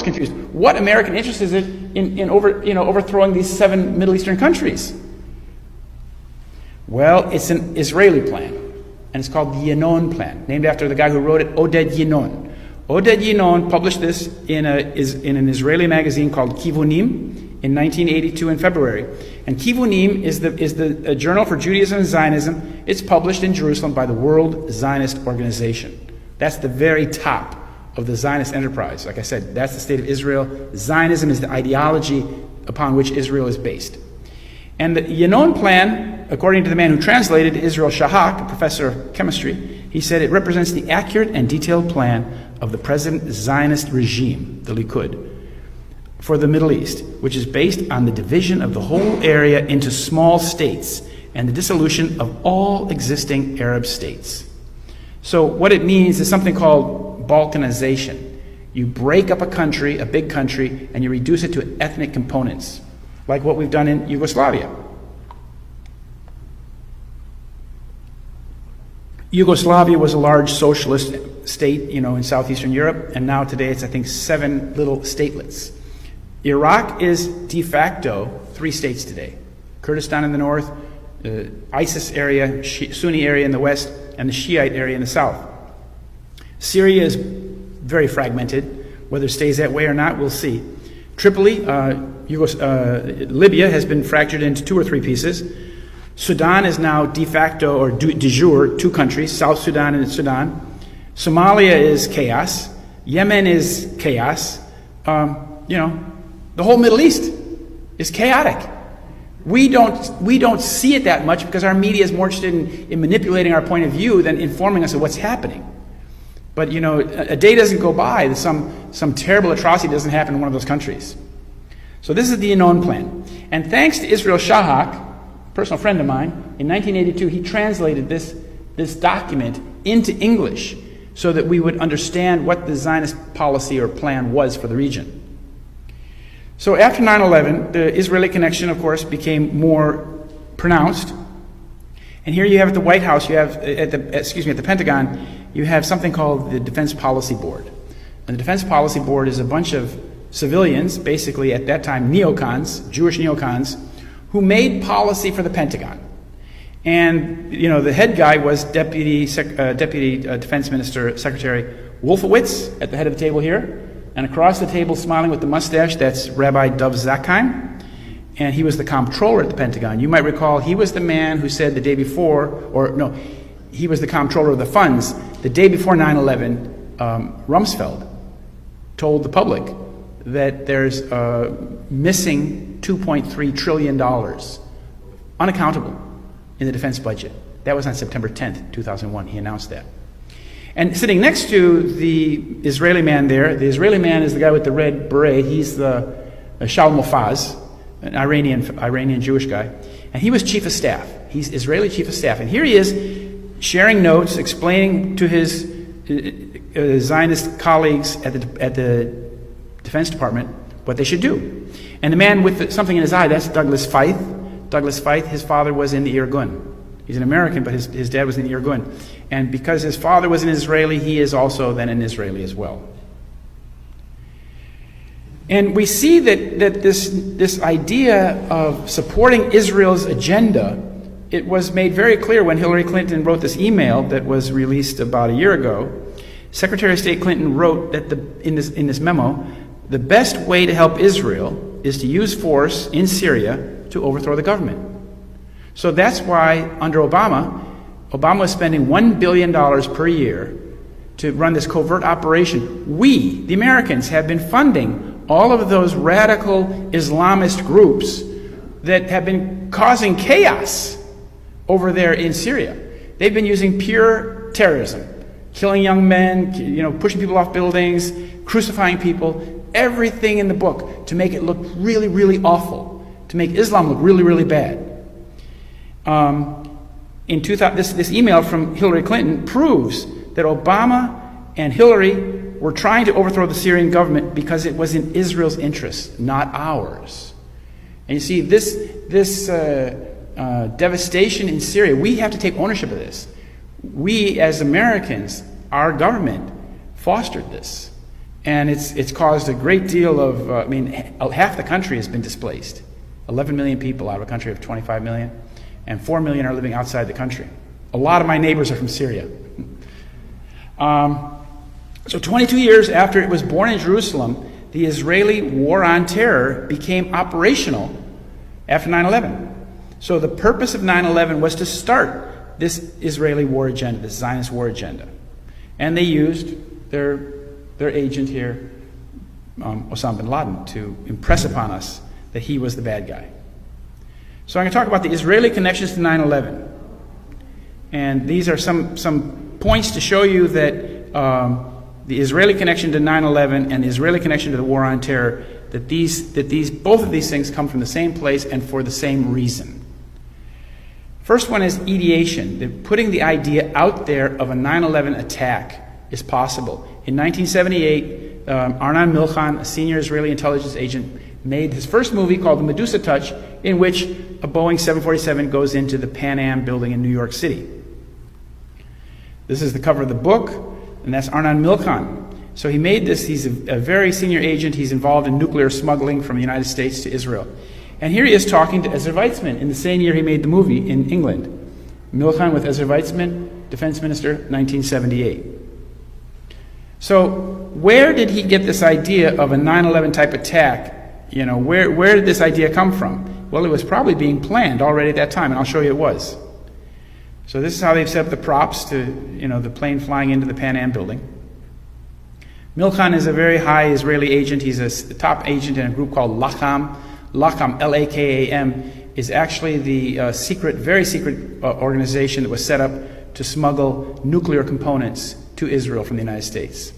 confused. What American interest is it in overthrowing these 7 Middle Eastern countries? Well, it's an Israeli plan, and it's called the Yinon Plan, named after the guy who wrote it, Oded Yinon. Oded Yinon published this in an Israeli magazine called Kivunim in 1982 in February. And Kivunim is the journal for Judaism and Zionism. It's published in Jerusalem by the World Zionist Organization. That's the very top of the Zionist enterprise. Like I said, that's the state of Israel. Zionism is the ideology upon which Israel is based. And the Yinon Plan, according to the man who translated, Israel Shahak, a professor of chemistry, he said it represents the accurate and detailed plan of the present Zionist regime, the Likud, for the Middle East, which is based on the division of the whole area into small states and the dissolution of all existing Arab states. So what it means is something called Balkanization. You break up a country, a big country, and you reduce it to ethnic components, like what we've done in Yugoslavia. Yugoslavia was a large socialist state, in southeastern Europe, and now today it's, I think, 7 little statelets. Iraq is de facto 3 states today. Kurdistan in the north, ISIS area, Sunni area in the west, and the Shiite area in the south. Syria is very fragmented. Whether it stays that way or not, we'll see. Tripoli, Libya has been fractured into 2 or 3 pieces. Sudan is now de facto or de jure 2 countries, South Sudan and Sudan. Somalia is chaos. Yemen is chaos. The whole Middle East is chaotic. We don't see it that much because our media is more interested in manipulating our point of view than informing us of what's happening. But a day doesn't go by that some terrible atrocity doesn't happen in one of those countries. So this is the Yinon Plan. And thanks to Israel Shahak, a personal friend of mine, in 1982 he translated this document into English so that we would understand what the Zionist policy or plan was for the region. So after 9/11, the Israeli connection, of course, became more pronounced. And here you have at the White House, you have at the Pentagon, you have something called the Defense Policy Board. And the Defense Policy Board is a bunch of civilians, basically at that time neocons, Jewish neocons, who made policy for the Pentagon. And the head guy was Deputy Defense Minister Secretary Wolfowitz at the head of the table here. And across the table, smiling with the mustache, that's Rabbi Dov Zakheim. And he was the comptroller at the Pentagon. You might recall he was the man who said the day before, he was the comptroller of the funds. The day before 9/11, Rumsfeld told the public that there's missing $2.3 trillion, unaccountable, in the defense budget. That was on September 10th, 2001. He announced that. And sitting next to the Israeli man there, the Israeli man is the guy with the red beret. He's the Shaul Mofaz, an Iranian Jewish guy. And he was chief of staff. He's Israeli chief of staff. And here he is sharing notes, explaining to his Zionist colleagues at the Defense Department what they should do. And the man with something in his eye, that's Douglas Feith. Douglas Feith, his father was in the Irgun. He's an American, but his dad was in the Irgun. And because his father was an Israeli, he is also then an Israeli as well. And we see that this idea of supporting Israel's agenda, it was made very clear when Hillary Clinton wrote this email that was released about a year ago. Secretary of State Clinton wrote that in this memo, the best way to help Israel is to use force in Syria to overthrow the government. So that's why under Obama was spending $1 billion per year to run this covert operation. We, the Americans, have been funding all of those radical Islamist groups that have been causing chaos over there in Syria. They've been using pure terrorism, killing young men, pushing people off buildings, crucifying people, everything in the book to make it look really, really awful, to make Islam look really, really bad. This email from Hillary Clinton proves that Obama and Hillary were trying to overthrow the Syrian government because it was in Israel's interest, not ours. And you see, this devastation in Syria, we have to take ownership of this. We, as Americans, our government, fostered this. And it's caused a great deal of, half the country has been displaced. 11 million people out of a country of 25 million, and 4 million are living outside the country. A lot of my neighbors are from Syria. So 22 years after it was born in Jerusalem, the Israeli war on terror became operational after 9/11. So the purpose of 9/11 was to start this Israeli war agenda, this Zionist war agenda. And they used their agent here, Osama bin Laden, to impress upon us that he was the bad guy. So I'm going to talk about the Israeli connections to 9/11. And these are some points to show you that the Israeli connection to 9/11 and the Israeli connection to the war on terror, that both of these things come from the same place and for the same reason. First one is ideation, that putting the idea out there of a 9/11 attack is possible. In 1978, Arnon Milchan, a senior Israeli intelligence agent, made his first movie called The Medusa Touch, in which a Boeing 747 goes into the Pan Am building in New York City. This is the cover of the book, and that's Arnon Milchan. So he made this. He's a very senior agent. He's involved in nuclear smuggling from the United States to Israel. And here he is talking to Ezra Weizman in the same year he made the movie in England. Milchan with Ezra Weizman, defense minister, 1978. So where did he get this idea of a 9/11 type attack? Where did this idea come from? Well, it was probably being planned already at that time, and I'll show you it was. So this is how they've set up the props to, the plane flying into the Pan Am building. Milchan is a very high Israeli agent. He's a top agent in a group called Lacham. Lacham, L-A-K-A-M, is actually the very secret organization that was set up to smuggle nuclear components to Israel from the United States.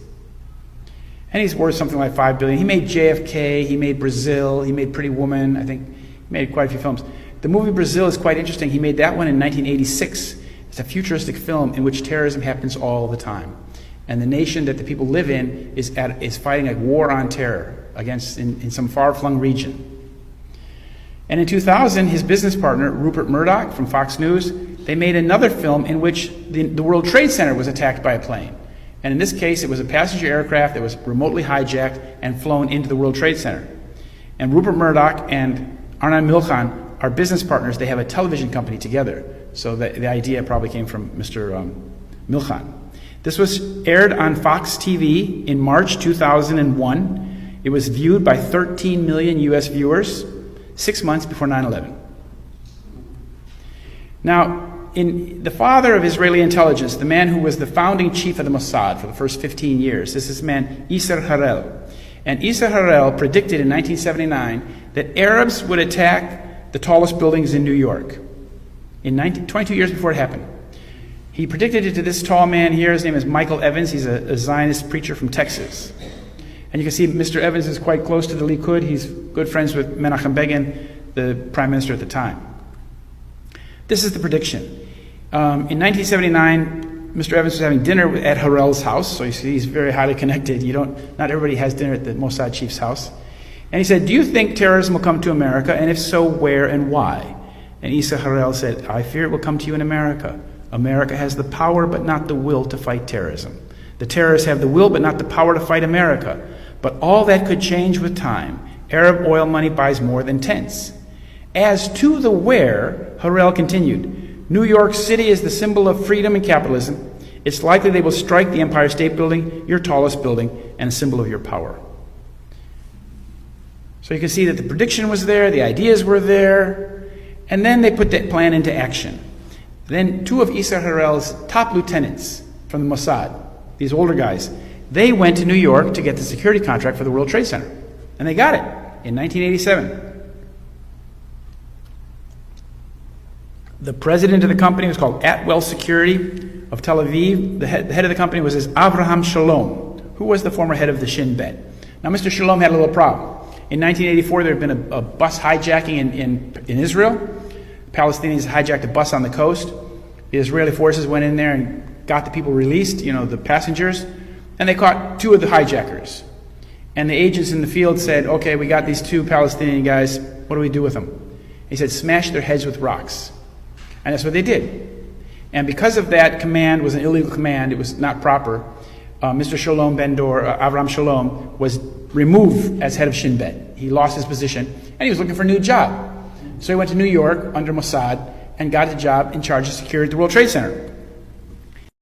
And he's worth something like $5 billion. He made JFK, he made Brazil, he made Pretty Woman. I think he made quite a few films. The movie Brazil is quite interesting. He made that one in 1986. It's a futuristic film in which terrorism happens all the time. And the nation that the people live in is fighting a war on terror in some far-flung region. And in 2000, his business partner, Rupert Murdoch from Fox News, they made another film in which the World Trade Center was attacked by a plane. And in this case, it was a passenger aircraft that was remotely hijacked and flown into the World Trade Center. And Rupert Murdoch and Arnon Milchan are business partners. They have a television company together. So the idea probably came from Mr. Milchan. This was aired on Fox TV in March 2001. It was viewed by 13 million U.S. viewers 6 months before 9/11. Now, the father of Israeli intelligence, the man who was the founding chief of the Mossad for the first 15 years, this is this man, Isser Harel. And Isser Harel predicted in 1979 that Arabs would attack the tallest buildings in New York 22 years before it happened. He predicted it to this tall man here. His name is Michael Evans. He's a Zionist preacher from Texas. And you can see Mr. Evans is quite close to the Likud. He's good friends with Menachem Begin, the prime minister at the time. This is the prediction. In 1979, Mr. Evans was having dinner at Harel's house. So you see, he's very highly connected. Not everybody has dinner at the Mossad chief's house. And he said, "Do you think terrorism will come to America? And if so, where and why?" And Isser Harel said, "I fear it will come to you in America. America has the power but not the will to fight terrorism. The terrorists have the will but not the power to fight America. But all that could change with time. Arab oil money buys more than tents." As to the where, Harel continued, "New York City is the symbol of freedom and capitalism. It's likely they will strike the Empire State Building, your tallest building, and a symbol of your power." So you can see that the prediction was there, the ideas were there, and then they put that plan into action. Then two of Isser Harel's top lieutenants from the Mossad, these older guys, they went to New York to get the security contract for the World Trade Center. And they got it in 1987. The president of the company was called Atwell Security of Tel Aviv. The head of the company was this Avraham Shalom, who was the former head of the Shin Bet. Now, Mr. Shalom had a little problem. In 1984, there had been a bus hijacking in Israel. Palestinians hijacked a bus on the coast. The Israeli forces went in there and got the people released, the passengers, and they caught two of the hijackers. And the agents in the field said, "Okay, we got these two Palestinian guys. What do we do with them?" He said, "Smash their heads with rocks." And that's what they did. And because of that command was an illegal command, it was not proper, Mr. Shalom Ben-Dor, Avram Shalom, was removed as head of Shin Bet. He lost his position, and he was looking for a new job. So he went to New York under Mossad and got a job in charge of security at the World Trade Center.